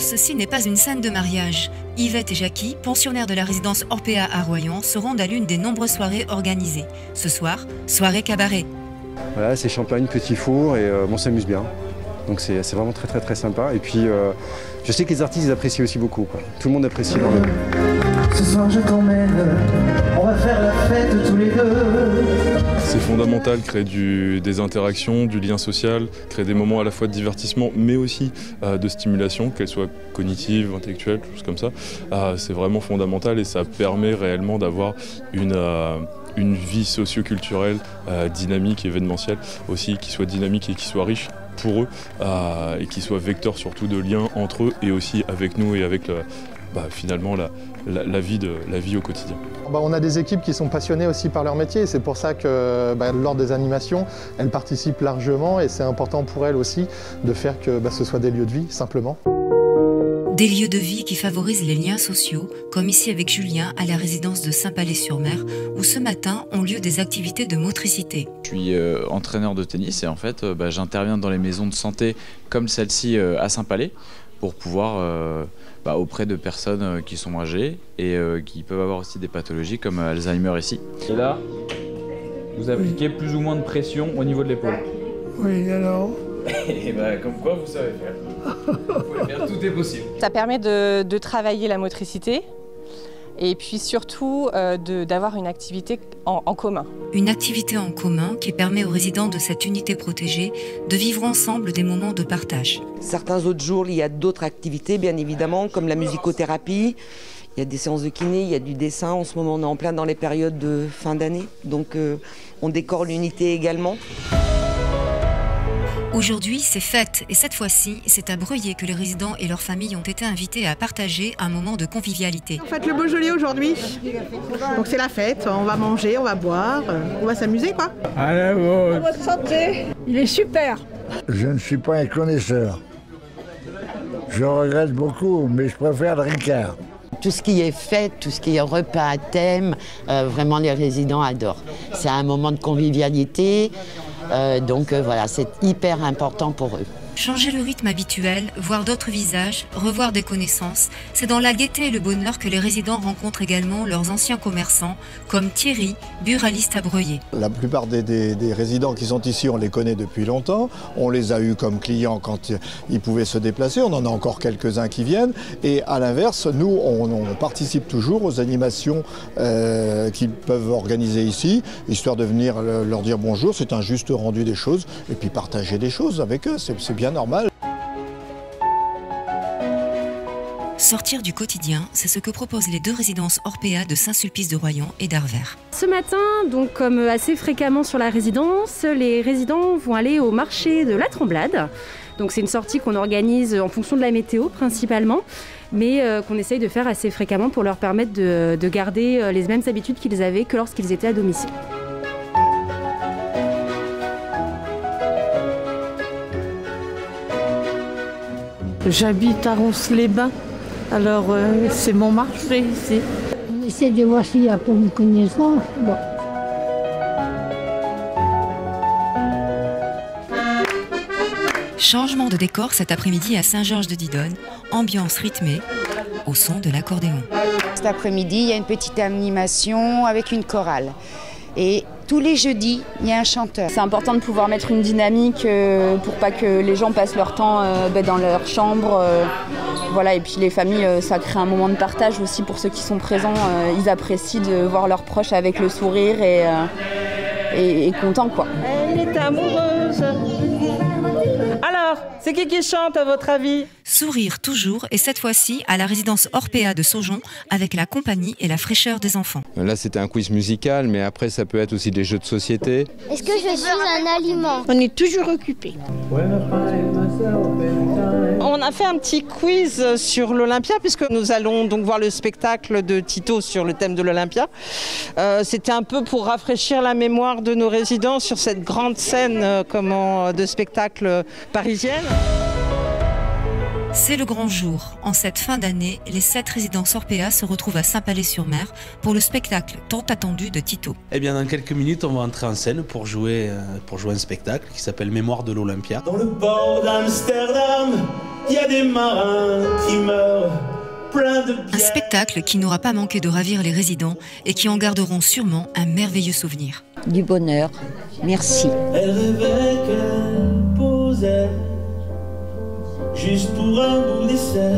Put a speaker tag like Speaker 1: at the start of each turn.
Speaker 1: ceci n'est pas une scène de mariage. Yvette et Jackie, pensionnaires de la résidence Orpea à Royan, se rendent à l'une des nombreuses soirées organisées. Ce soir, soirée cabaret.
Speaker 2: Voilà, c'est champagne, petit four et on s'amuse bien. Donc c'est vraiment très sympa. Et puis je sais que les artistes ils apprécient aussi beaucoup, quoi. Tout le monde apprécie leur lieu.
Speaker 3: Ce soir je t'emmène, on va faire la fête tous les deux.
Speaker 4: C'est fondamental, créer des interactions, du lien social, créer des moments à la fois de divertissement mais aussi de stimulation, qu'elles soient cognitives, intellectuelles, choses comme ça. C'est vraiment fondamental et ça permet réellement d'avoir une vie socio-culturelle dynamique, événementielle aussi, qui soit dynamique et qui soit riche pour eux et qui soit vecteur surtout de liens entre eux et aussi avec nous et avec finalement la vie au quotidien.
Speaker 5: On a des équipes qui sont passionnées aussi par leur métier, c'est pour ça que lors des animations, elles participent largement et c'est important pour elles aussi de faire que ce soit des lieux de vie, simplement.
Speaker 1: Des lieux de vie qui favorisent les liens sociaux, comme ici avec Julien à la résidence de Saint-Palais-sur-Mer, où ce matin ont lieu des activités de motricité.
Speaker 6: Je suis entraîneur de tennis et en fait j'interviens dans les maisons de santé comme celle-ci à Saint-Palais pour pouvoir auprès de personnes qui sont âgées et qui peuvent avoir aussi des pathologies comme Alzheimer ici. Et là, vous appliquez plus ou moins de pression au niveau de l'épaule.
Speaker 3: Oui, alors?
Speaker 6: Et comme quoi vous savez faire. Vous pouvez faire, tout est possible.
Speaker 7: Ça permet de travailler la motricité et puis surtout d'avoir une activité en commun.
Speaker 1: Une activité en commun qui permet aux résidents de cette unité protégée de vivre ensemble des moments de partage.
Speaker 8: Certains autres jours, il y a d'autres activités, bien évidemment, comme la musicothérapie. Il y a des séances de kiné, il y a du dessin. En ce moment, on est en plein dans les périodes de fin d'année. Donc, on décore l'unité également.
Speaker 1: Aujourd'hui, c'est fête et cette fois-ci, c'est à Breuillé que les résidents et leurs familles ont été invités à partager un moment de convivialité.
Speaker 9: On fête le Beaujolais aujourd'hui, donc c'est la fête, on va manger, on va boire, on va s'amuser quoi.
Speaker 3: À
Speaker 9: votre santé. Il est super.
Speaker 10: Je ne suis pas un connaisseur. Je regrette beaucoup, mais je préfère le Ricard.
Speaker 11: Tout ce qui est fête, tout ce qui est repas à thème, vraiment les résidents adorent. C'est un moment de convivialité. Donc voilà, c'est hyper important pour eux.
Speaker 1: Changer le rythme habituel, voir d'autres visages, revoir des connaissances, c'est dans la gaieté et le bonheur que les résidents rencontrent également leurs anciens commerçants, comme Thierry, buraliste à Breuillé.
Speaker 12: La plupart des résidents qui sont ici, on les connaît depuis longtemps. On les a eus comme clients quand ils pouvaient se déplacer. On en a encore quelques-uns qui viennent. Et à l'inverse, nous, on participe toujours aux animations qu'ils peuvent organiser ici, histoire de venir leur dire bonjour. C'est un juste rendu des choses et puis partager des choses avec eux. C'est bien normal.
Speaker 1: Sortir du quotidien, c'est ce que proposent les deux résidences Orpea de Saint-Sulpice-de-Royan et d'Arvers.
Speaker 13: Ce matin, donc comme assez fréquemment sur la résidence, les résidents vont aller au marché de la Tremblade. Donc c'est une sortie qu'on organise en fonction de la météo principalement, mais qu'on essaye de faire assez fréquemment pour leur permettre de garder les mêmes habitudes qu'ils avaient que lorsqu'ils étaient à domicile.
Speaker 9: J'habite à Ronces-les-Bains, alors c'est mon marché ici.
Speaker 14: On essaie de voir s'il y a pas une connaissance. Bon.
Speaker 1: Changement de décor cet après-midi à Saint-Georges-de-Didonne, ambiance rythmée au son de l'accordéon.
Speaker 15: Cet après-midi, il y a une petite animation avec une chorale. Et tous les jeudis, il y a un chanteur.
Speaker 7: C'est important de pouvoir mettre une dynamique pour pas que les gens passent leur temps dans leur chambre. Voilà, et puis les familles, ça crée un moment de partage aussi pour ceux qui sont présents. Ils apprécient de voir leurs proches avec le sourire et contents, quoi.
Speaker 9: Elle est amoureuse. Alors, c'est qui chante à votre avis?
Speaker 1: Sourire toujours, et cette fois-ci à la résidence Orpea de Saujon avec la compagnie et la fraîcheur des enfants.
Speaker 2: Là c'était un quiz musical, mais après ça peut être aussi des jeux de société.
Speaker 14: Est-ce que je suis un aliment?
Speaker 9: On est toujours occupé. On a fait un petit quiz sur l'Olympia puisque nous allons donc voir le spectacle de Tito sur le thème de l'Olympia. C'était un peu pour rafraîchir la mémoire de nos résidents sur cette grande scène de spectacle parisienne.
Speaker 1: C'est le grand jour. En cette fin d'année, les 7 résidences Orpea se retrouvent à Saint-Palais-sur-Mer pour le spectacle tant attendu de Tito.
Speaker 16: Eh bien, dans quelques minutes, on va entrer en scène pour jouer un spectacle qui s'appelle Mémoire de l'Olympia.
Speaker 3: Dans le port d'Amsterdam, il y a des marins qui meurent.
Speaker 1: Un spectacle qui n'aura pas manqué de ravir les résidents et qui en garderont sûrement un merveilleux souvenir.
Speaker 17: Du bonheur, merci.
Speaker 3: Elle rêvait qu'elle posait juste pour un bout d'essai.